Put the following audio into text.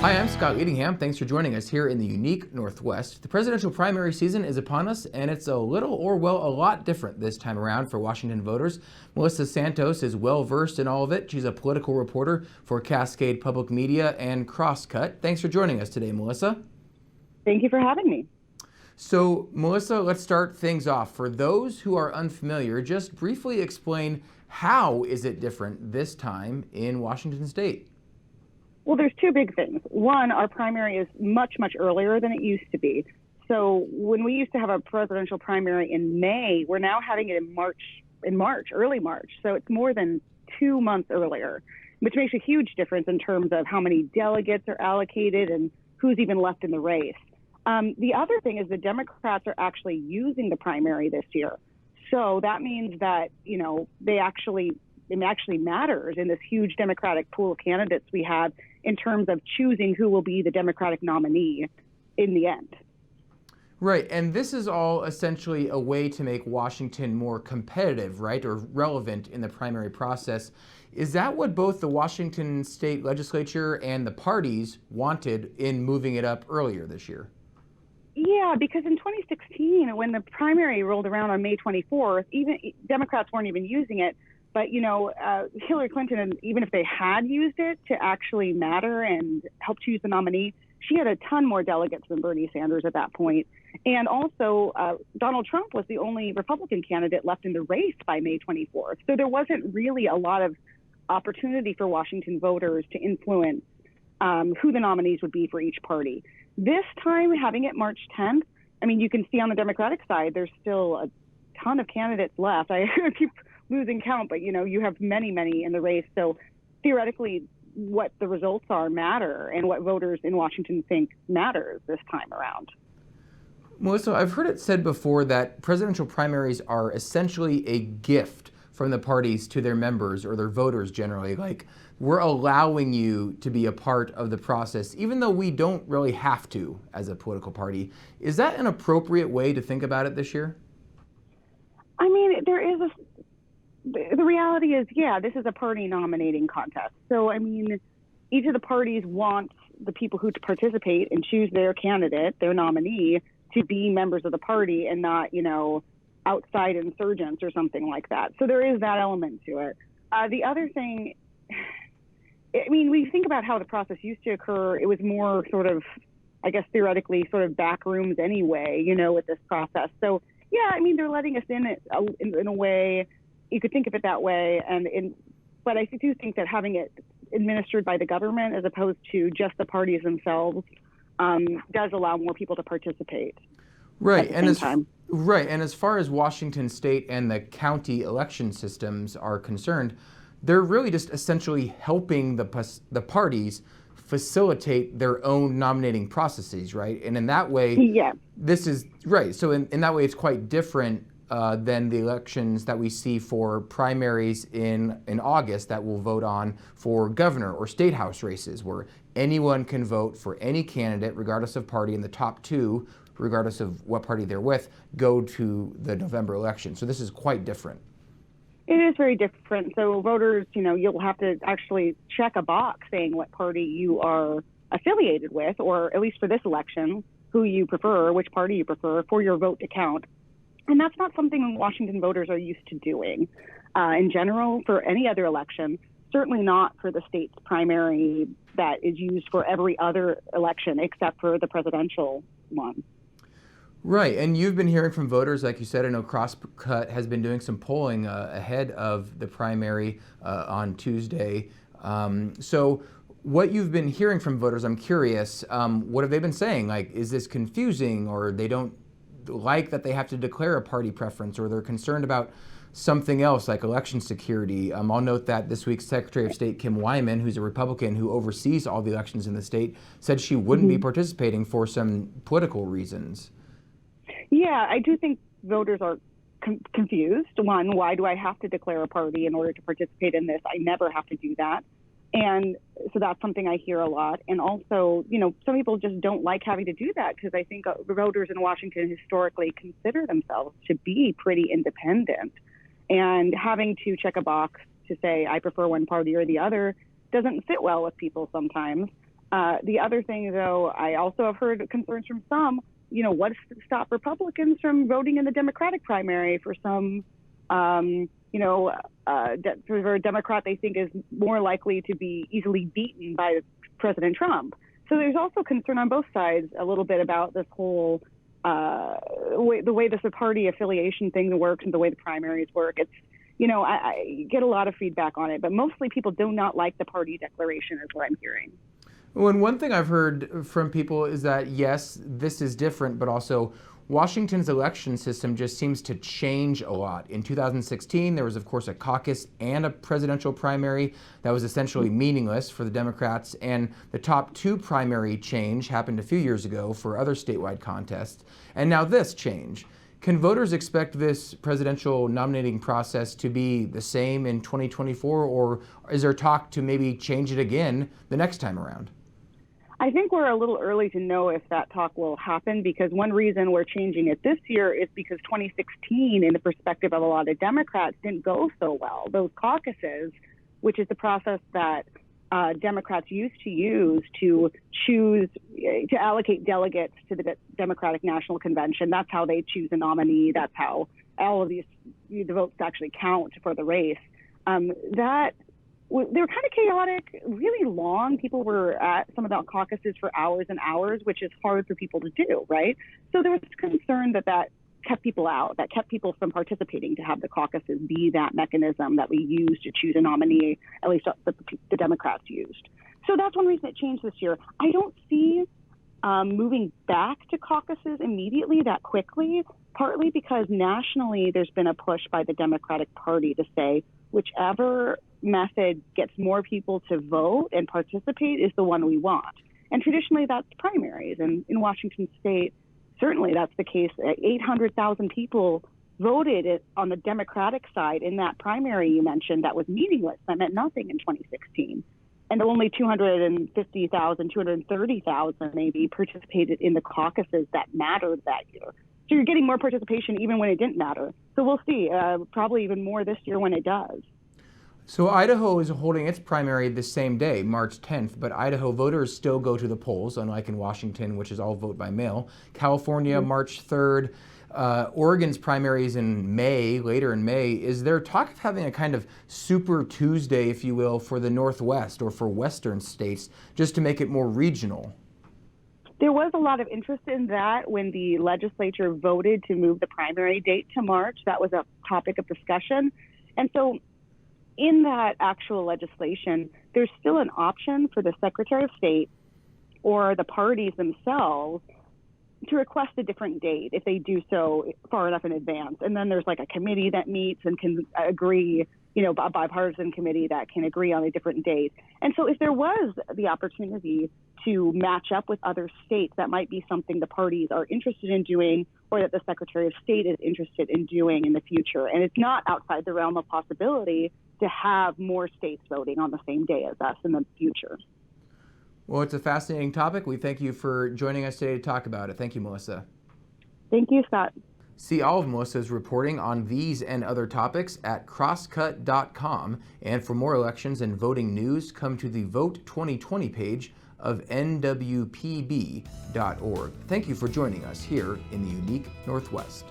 Hi, I'm Scott Leadingham. Thanks for joining us here in the unique Northwest. The presidential primary season is upon us, and it's a lot different this time around for Washington voters. Melissa Santos is well versed in all of it. She's a political reporter for Cascade Public Media and Crosscut. Thanks for joining us today, Melissa. Thank you for having me. So, Melissa, let's start things off. For those who are unfamiliar, just briefly explain how is it different this time in Washington State? Well, there's two big things. One, our primary is much, much earlier than it used to be. So when we used to have a presidential primary in May, we're now having it in March, early March. So it's more than 2 months earlier, which makes a huge difference in terms of how many delegates are allocated and who's even left in the race. The other thing is the Democrats are actually using the primary this year. So that means that, it actually matters in this huge Democratic pool of candidates we have in terms of choosing who will be the Democratic nominee in the end. Right, and this is all essentially a way to make Washington more competitive, right, or relevant in the primary process. Is that what both the Washington State Legislature and the parties wanted in moving it up earlier this year? Yeah, because in 2016, when the primary rolled around on May 24th, even Democrats weren't even using it. But, Hillary Clinton, even if they had used it to actually matter and help choose the nominee, she had a ton more delegates than Bernie Sanders at that point. And also, Donald Trump was the only Republican candidate left in the race by May 24th. So there wasn't really a lot of opportunity for Washington voters to influence who the nominees would be for each party. This time, having it March 10th, you can see on the Democratic side, there's still a ton of candidates left. I keep losing count, but you have many in the race. So theoretically, what the results are matter, and what voters in Washington think matters this time around. Melissa, I've heard it said before that presidential primaries are essentially a gift from the parties to their members or their voters generally. Like, we're allowing you to be a part of the process, even though we don't really have to as a political party. Is that an appropriate way to think about it this year? The reality is, this is a party nominating contest. So, each of the parties wants the people who participate and choose their candidate, their nominee, to be members of the party and not, outside insurgents or something like that. So there is that element to it. The other thing, we think about how the process used to occur. It was more sort of, theoretically sort of back rooms anyway, with this process. So, they're letting us in a way. You could think of it that way, but I do think that having it administered by the government as opposed to just the parties themselves does allow more people to participate. Right, and as far as Washington State and the county election systems are concerned, they're really just essentially helping the parties facilitate their own nominating processes, right? And in that way, this is right. So in that way, it's quite different than the elections that we see for primaries in August that we'll vote on for governor or state house races, where anyone can vote for any candidate regardless of party, and the top two, regardless of what party they're with, go to the November election. So this is quite different. It is very different. So voters, you'll have to actually check a box saying what party you are affiliated with, or at least for this election, who you prefer, which party you prefer, for your vote to count. And that's not something Washington voters are used to doing in general for any other election, certainly not for the state's primary that is used for every other election except for the presidential one. Right, and you've been hearing from voters, like you said. I know Crosscut has been doing some polling ahead of the primary on Tuesday. So what you've been hearing from voters, I'm curious, what have they been saying? Like, is this confusing, or they don't like that they have to declare a party preference, or they're concerned about something else like election security? I'll note that this week's Secretary of State Kim Wyman, who's a Republican who oversees all the elections in the state, said she wouldn't be participating for some political reasons. Yeah, I do think voters are confused. One, why do I have to declare a party in order to participate in this? I never have to do that. And so that's something I hear a lot. And also, some people just don't like having to do that because I think voters in Washington historically consider themselves to be pretty independent. And having to check a box to say I prefer one party or the other doesn't sit well with people sometimes. The other thing, though, I also have heard concerns from some, what's to stop Republicans from voting in the Democratic primary for some, for a Democrat they think is more likely to be easily beaten by President Trump. So there's also concern on both sides a little bit about this whole the way this party affiliation thing works and the way the primaries work. It's, I get a lot of feedback on it, but mostly people do not like the party declaration is what I'm hearing. Well, and one thing I've heard from people is that, yes, this is different, but also Washington's election system just seems to change a lot. In 2016, there was, of course, a caucus and a presidential primary that was essentially meaningless for the Democrats, and the top two primary change happened a few years ago for other statewide contests, and now this change. Can voters expect this presidential nominating process to be the same in 2024, or is there talk to maybe change it again the next time around? I think we're a little early to know if that talk will happen, because one reason we're changing it this year is because 2016, in the perspective of a lot of Democrats, didn't go so well. Those caucuses, which is the process that Democrats used to use to choose, to allocate delegates to the Democratic National Convention, that's how they choose a nominee. That's how all of the votes actually count for the race. They were kind of chaotic, really long. People were at some of the caucuses for hours and hours, which is hard for people to do, right? So there was concern that kept people out, that kept people from participating, to have the caucuses be that mechanism that we use to choose a nominee, at least the Democrats used. So that's one reason it changed this year. I don't see moving back to caucuses immediately that quickly, partly because nationally there's been a push by the Democratic Party to say whichever method gets more people to vote and participate is the one we want. And traditionally that's primaries. And in Washington state, certainly that's the case. 800,000 people voted on the Democratic side in that primary you mentioned that was meaningless. That meant nothing in 2016. And only 250,000, 230,000 maybe participated in the caucuses that mattered that year. So you're getting more participation even when it didn't matter. So we'll see, probably even more this year when it does. So Idaho is holding its primary the same day, March 10th, but Idaho voters still go to the polls, unlike in Washington, which is all vote by mail. California, March 3rd. Oregon's primary is in May, later in May. Is there talk of having a kind of Super Tuesday, if you will, for the Northwest or for Western states, just to make it more regional? There was a lot of interest in that when the legislature voted to move the primary date to March. That was a topic of discussion. And so in that actual legislation, there's still an option for the Secretary of State or the parties themselves to request a different date if they do so far enough in advance. And then there's like a committee that meets and can agree, a bipartisan committee that can agree on a different date. And so if there was the opportunity to match up with other states, that might be something the parties are interested in doing, or that the Secretary of State is interested in doing in the future. And it's not outside the realm of possibility to have more states voting on the same day as us in the future. Well, it's a fascinating topic. We thank you for joining us today to talk about it. Thank you, Melissa. Thank you, Scott. See all of Melissa's reporting on these and other topics at crosscut.com. And for more elections and voting news, come to the Vote 2020 page of nwpb.org. Thank you for joining us here in the unique Northwest.